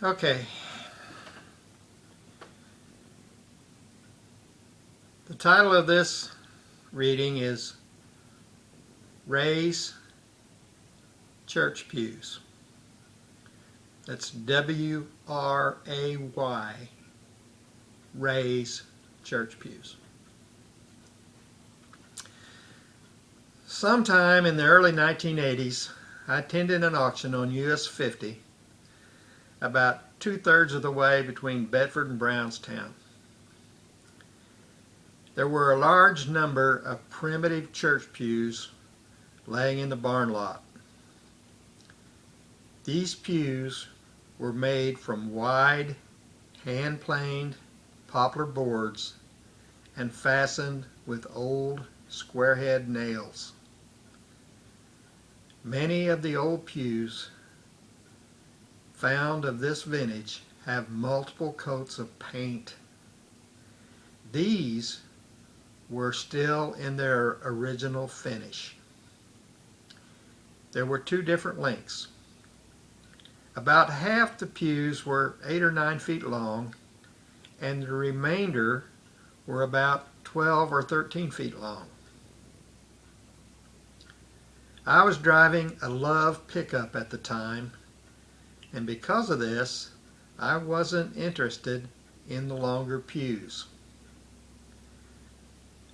Okay, the title of this reading is Wray's Church Pews. That's W-R-A-Y, Wray's Church Pews. Sometime in the early 1980s, I attended an auction on US 50, about 2/3 of the way between Bedford and Brownstown. There were a large number of primitive church pews laying in the barn lot. These pews were made from wide, hand-planed poplar boards and fastened with old square-head nails. Many of the old pews found of this vintage have multiple coats of paint. These were still in their original finish. There were two different lengths. About half the pews were 8 or 9 feet long, and the remainder were about 12 or 13 feet long. I was driving a Love pickup at the time, and because of this, I wasn't interested in the longer pews.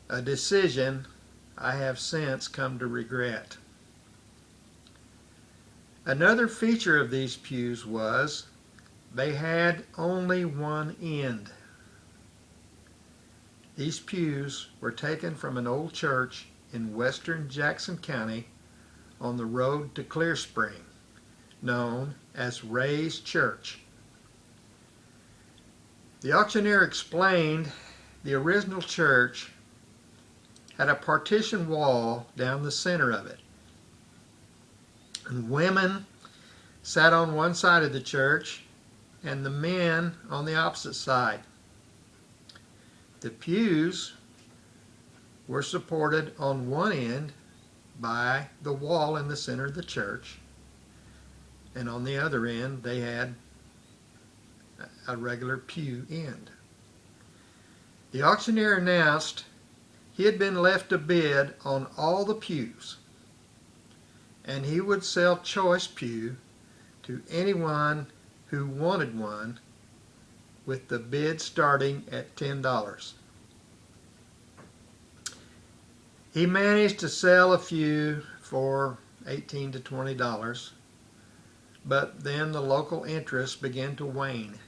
A decision I have since come to regret. Another feature of these pews was they had only one end. These pews were taken from an old church in western Jackson County on the road to Clear Spring, known as Wray's Church. The auctioneer explained the original church had a partition wall down the center of it. And women sat on one side of the church and the men on the opposite side. The pews were supported on one end by the wall in the center of the church, and on the other end they had a regular pew end. The auctioneer announced he had been left a bid on all the pews, and he would sell choice pew to anyone who wanted one, with the bid starting at $10. He managed to sell a few for $18 to $20, but then the local interest began to wane.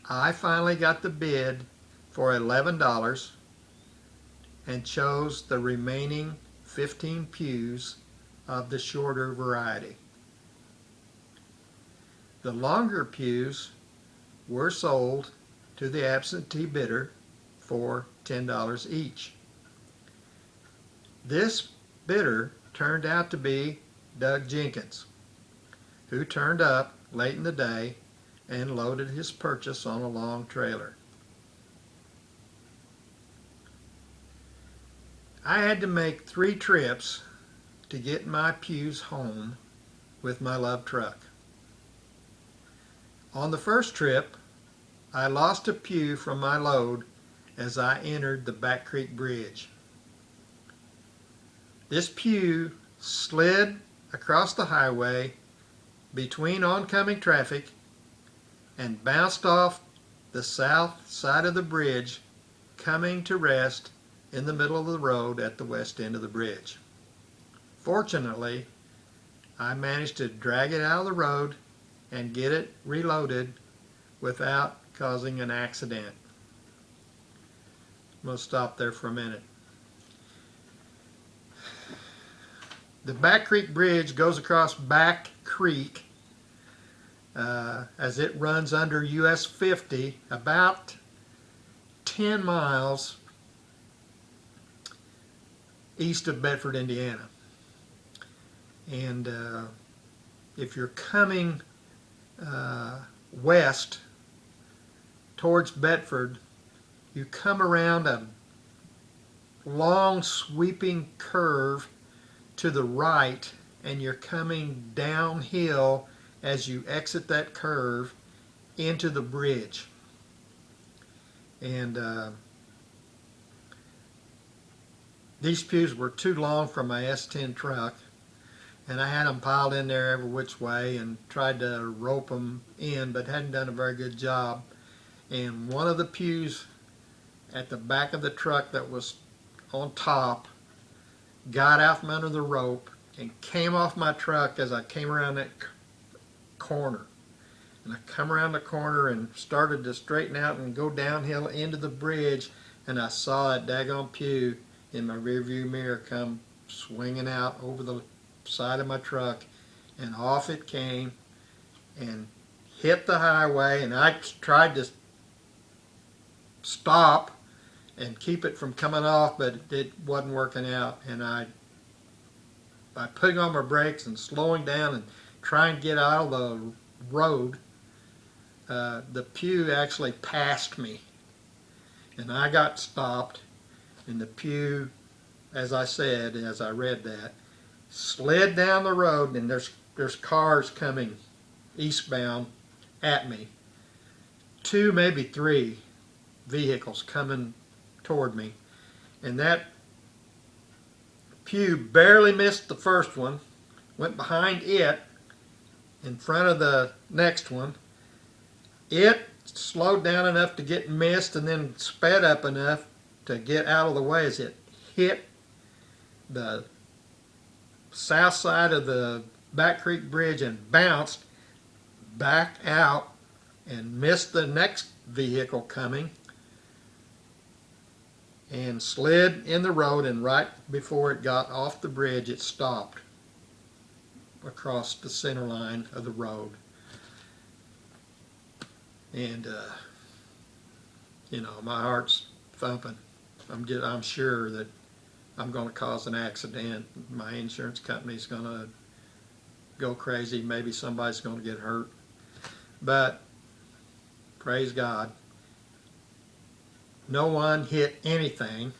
I finally got the bid for $11 and chose the remaining 15 pews of the shorter variety. The longer pews were sold to the absentee bidder for $10 each. This bidder turned out to be Doug Jenkins, who turned up late in the day and loaded his purchase on a long trailer. I had to make 3 trips to get my pews home with my Love truck. On the first trip, I lost a pew from my load as I entered the Back Creek Bridge. This pew slid across the highway between oncoming traffic and bounced off the south side of the bridge, coming to rest in the middle of the road at the west end of the bridge. Fortunately, I managed to drag it out of the road and get it reloaded without causing an accident. I'm going to stop there for a minute. The Back Creek Bridge goes across Back Creek as it runs under US 50 about 10 miles east of Bedford, Indiana. And if you're coming west towards Bedford, you come around a long sweeping curve to the right, and you're coming downhill as you exit that curve, into the bridge. And these pews were too long for my S10 truck, and I had them piled in there every which way and tried to rope them in, but hadn't done a very good job. And one of the pews at the back of the truck that was on top got out from under the rope and came off my truck as I came around that corner. And I come around the corner and started to straighten out and go downhill into the bridge, and I saw that daggone pew in my rearview mirror come swinging out over the side of my truck, and off it came and hit the highway. And I tried to stop and keep it from coming off, but it wasn't working out. And by putting on my brakes and slowing down and trying to get out of the road, the pew actually passed me, and I got stopped, and the pew, as I said, as I read that, slid down the road, and there's cars coming eastbound at me. 2, maybe 3 vehicles coming toward me, and that pew barely missed the first one, went behind it, in front of the next one. It slowed down enough to get missed, and then sped up enough to get out of the way as it hit the south side of the Back Creek Bridge and bounced back out and missed the next vehicle coming and slid in the road, and right before it got off the bridge it stopped across the center line of the road. And you know, my heart's thumping. I'm sure that I'm going to cause an accident. My insurance company's going to go crazy. Maybe somebody's going to get hurt. But praise God, no one hit anything,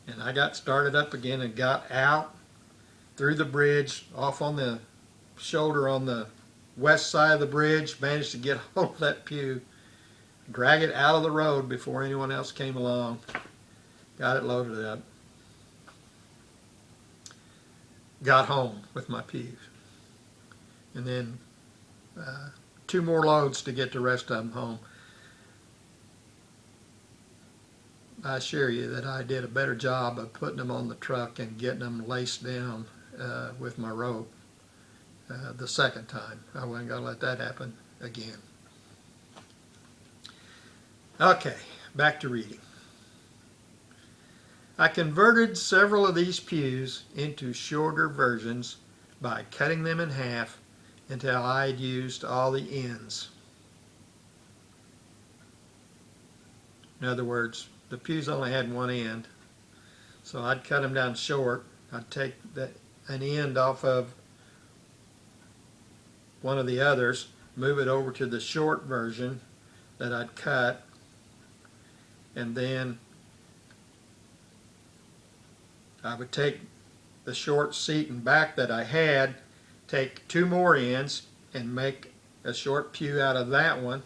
and I got started up again and got out through the bridge, off on the shoulder on the west side of the bridge, managed to get hold of that pew, drag it out of the road before anyone else came along, got it loaded up, got home with my pews, and then 2 more loads to get the rest of them home. I assure you that I did a better job of putting them on the truck and getting them laced down with my rope the second time. I wasn't going to let that happen again. Okay, back to reading. I converted several of these pews into shorter versions by cutting them in half until I had used all the ends. In other words, the pews only had one end, so I'd cut them down short. I'd take an end off of one of the others, move it over to the short version that I'd cut, and then I would take the short seat and back that I had, take 2 more ends and make a short pew out of that one.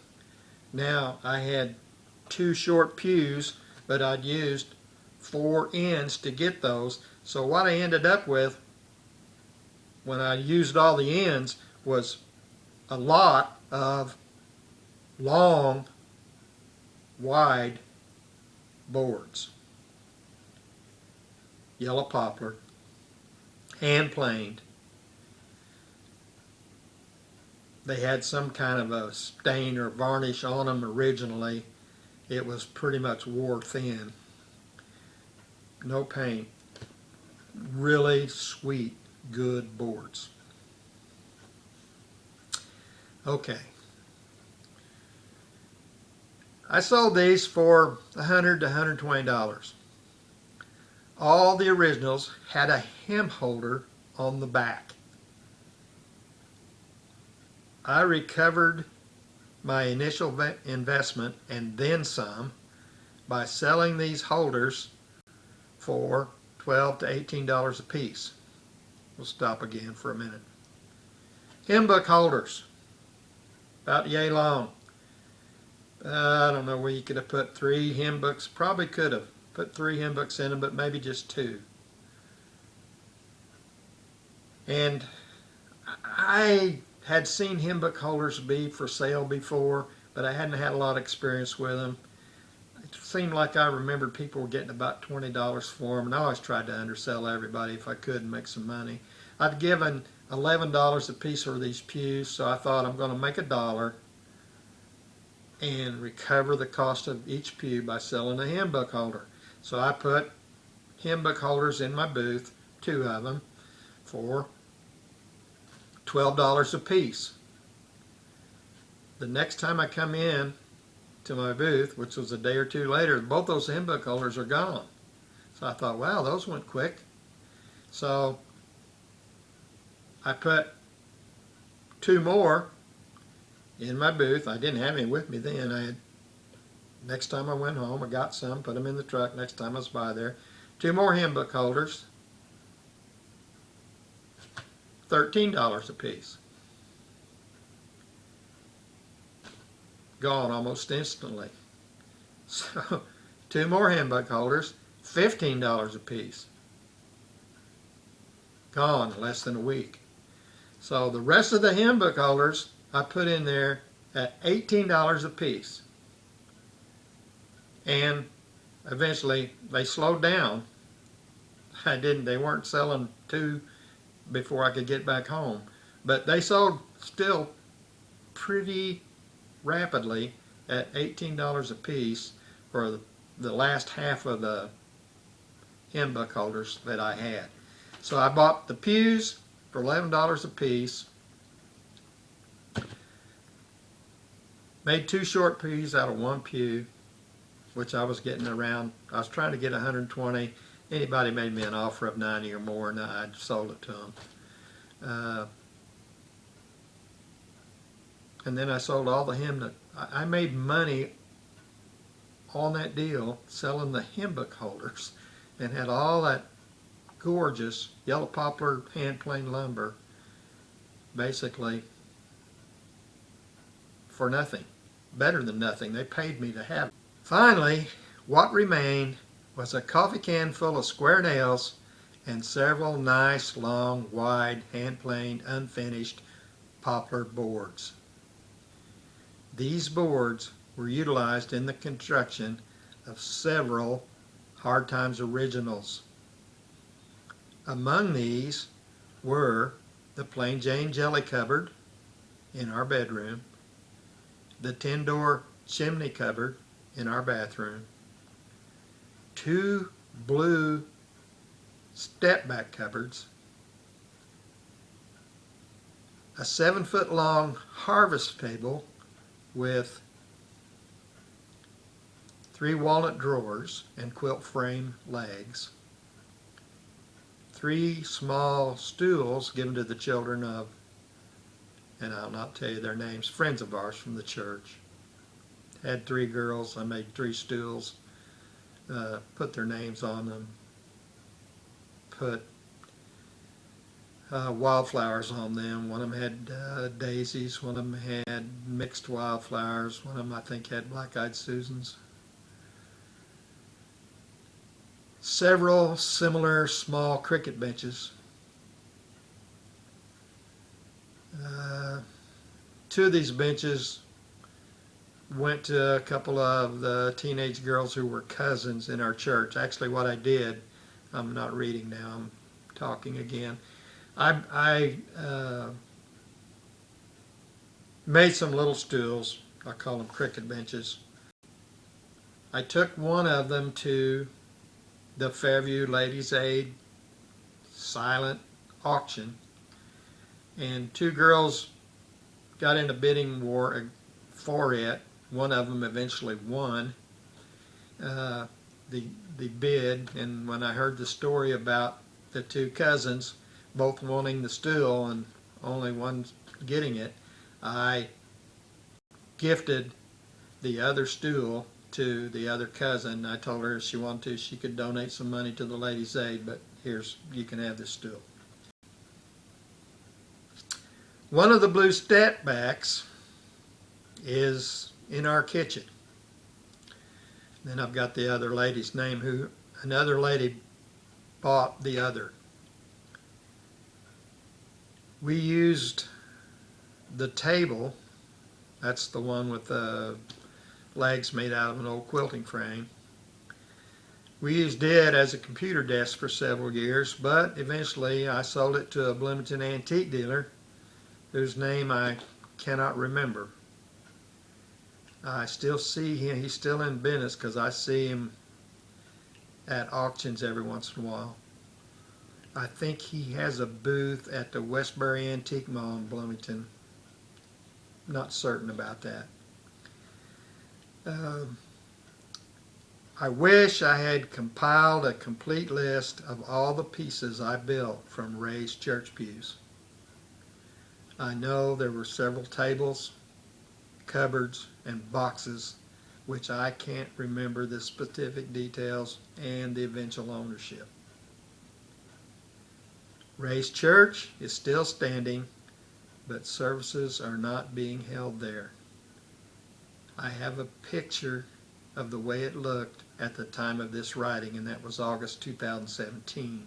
Now I had 2 short pews, but I'd used 4 ends to get those. So what I ended up with when I used all the ends was a lot of long, wide boards. Yellow poplar, hand planed. They had some kind of a stain or varnish on them originally. It was pretty much wore thin. No paint. Really sweet, good boards. Okay. I sold these for $100 to $120. All the originals had a hem holder on the back. I recovered my initial investment and then some by selling these holders for $12 to $18 a piece. We'll stop again for a minute. Hymn book holders, about yay long. I don't know where you could have put 3 hymn books. Probably could have put 3 hymn books in them, but maybe just 2. And I had seen hymn book holders be for sale before, but I hadn't had a lot of experience with them. It seemed like I remembered people were getting about $20 for them, and I always tried to undersell everybody if I could and make some money. I'd given $11 a piece for these pews, so I thought I'm going to make $1 and recover the cost of each pew by selling a hymn book holder. So I put hymn book holders in my booth, 2 of them, for $12 a piece. The next time I come in to my booth, which was a day or 2 later, both those hymn book holders are gone. So I thought, wow, those went quick. So I put 2 more in my booth. I didn't have any with me then. Next time I went home, I got some, put them in the truck. Next time I was by there, 2 more hymn book holders, $13 a piece. Gone almost instantly. So 2 more hymn book holders, $15 a piece. Gone in less than a week. So the rest of the hymn book holders I put in there at $18 a piece. And eventually they slowed down. They weren't selling 2 before I could get back home. But they sold still pretty rapidly at $18 a piece for the last half of the hymn book holders that I had. So I bought the pews for $11 a piece. Made 2 short pews out of 1 pew, which I was getting around. I was trying to get 120. Anybody made me an offer of 90 or more, and I sold it to them. And then I sold all the hymn. I made money on that deal selling the hymn book holders, and had all that gorgeous yellow poplar hand planed lumber basically for nothing. Better than nothing. They paid me to have it. Finally, what remained was a coffee can full of square nails and several nice, long, wide, hand-planed, unfinished poplar boards. These boards were utilized in the construction of several Hard Times originals. Among these were the plain Jane jelly cupboard in our bedroom, the tin-door chimney cupboard in our bathroom, 2 blue step-back cupboards, a 7-foot-long harvest table with 3 walnut drawers and quilt frame legs, 3 small stools given to the children of, and I'll not tell you their names, friends of ours from the church. Had 3 girls. I made 3 stools, put their names on them, put wildflowers on them. One of them had daisies, one of them had mixed wildflowers, one of them I think had black-eyed Susans. Several similar small cricket benches. 2 of these benches went to a couple of the teenage girls who were cousins in our church. Actually, what I did, I'm not reading now, I'm talking again. I made some little stools. I call them cricket benches. I took one of them to the Fairview Ladies Aid silent auction, and 2 girls got in a bidding war for it. One of them eventually won the bid, and when I heard the story about the 2 cousins both wanting the stool and only one getting it, I gifted the other stool to the other cousin. I told her if she wanted to, she could donate some money to the Ladies Aid, but you can have this stool. One of the blue step backs is in our kitchen. Then I've got the other lady's name, who another lady bought the other. We used the table, that's the one with the legs made out of an old quilting frame. We used it as a computer desk for several years, but eventually I sold it to a Bloomington antique dealer whose name I cannot remember. I still see him, he's still in business because I see him at auctions every once in a while. I think he has a booth at the Westbury Antique Mall in Bloomington. Not certain about that. I wish I had compiled a complete list of all the pieces I built from Wray's church pews. I know there were several tables, cupboards, and boxes which I can't remember the specific details and the eventual ownership. Wray's church is still standing, but services are not being held there. I have a picture of the way it looked at the time of this writing, and that was August 2017.